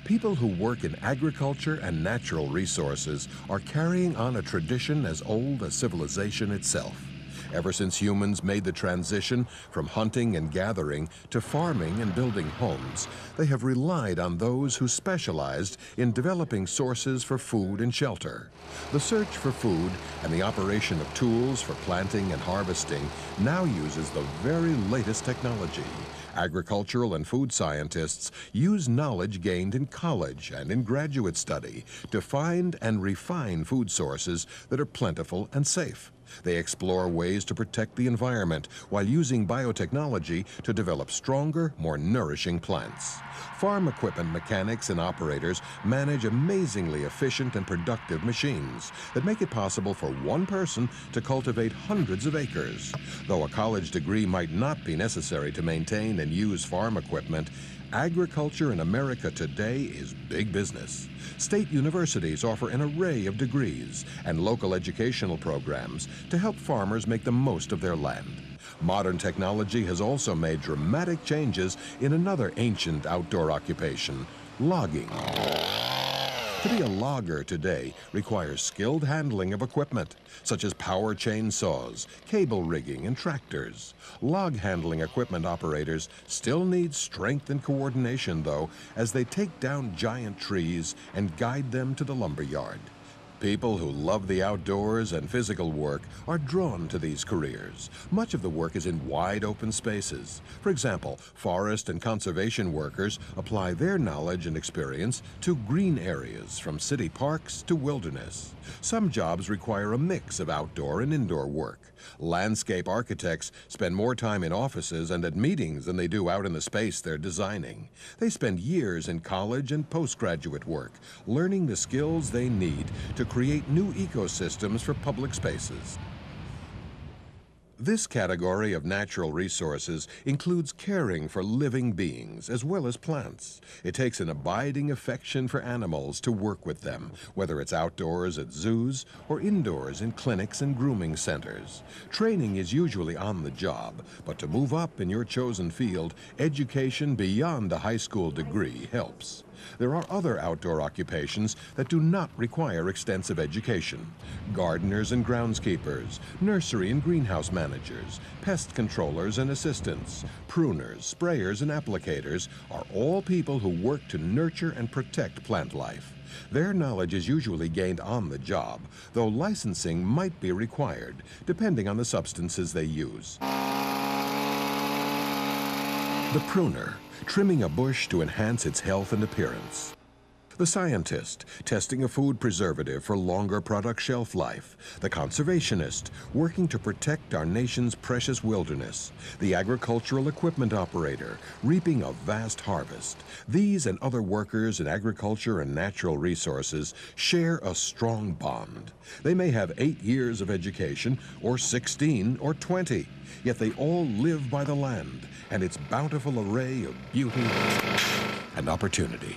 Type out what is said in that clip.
People who work in agriculture and natural resources are carrying on a tradition as old as civilization itself. Ever since humans made the transition from hunting and gathering to farming and building homes, they have relied on those who specialized in developing sources for food and shelter. The search for food and the operation of tools for planting and harvesting now uses the very latest technology. Agricultural and food scientists use knowledge gained in college and in graduate study to find and refine food sources that are plentiful and safe. They explore ways to protect the environment while using biotechnology to develop stronger, more nourishing plants. Farm equipment mechanics and operators manage amazingly efficient and productive machines that make it possible for one person to cultivate hundreds of acres. Though a college degree might not be necessary to maintain and use farm equipment, agriculture in America today is big business. State universities offer an array of degrees and local educational programs to help farmers make the most of their land. Modern technology has also made dramatic changes in another ancient outdoor occupation, logging. To be a logger today requires skilled handling of equipment, such as power chainsaws, cable rigging, and tractors. Log handling equipment operators still need strength and coordination, though, as they take down giant trees and guide them to the lumber yard. People who love the outdoors and physical work are drawn to these careers. Much of the work is in wide open spaces. For example, forest and conservation workers apply their knowledge and experience to green areas, from city parks to wilderness. Some jobs require a mix of outdoor and indoor work. Landscape architects spend more time in offices and at meetings than they do out in the space they're designing. They spend years in college and postgraduate work, learning the skills they need to create new ecosystems for public spaces. This category of natural resources includes caring for living beings as well as plants. It takes an abiding affection for animals to work with them, whether it's outdoors at zoos or indoors in clinics and grooming centers. Training is usually on the job, but to move up in your chosen field, education beyond a high school degree helps. There are other outdoor occupations that do not require extensive education. Gardeners and groundskeepers, nursery and greenhouse managers, pest controllers and assistants, pruners, sprayers and applicators are all people who work to nurture and protect plant life. Their knowledge is usually gained on the job, though licensing might be required, depending on the substances they use. The pruner, trimming a bush to enhance its health and appearance. The scientist, testing a food preservative for longer product shelf life. The conservationist, working to protect our nation's precious wilderness. The agricultural equipment operator, reaping a vast harvest. These and other workers in agriculture and natural resources share a strong bond. They may have 8 years of education, or 16 or 20, yet they all live by the land and its bountiful array of beauty and opportunity.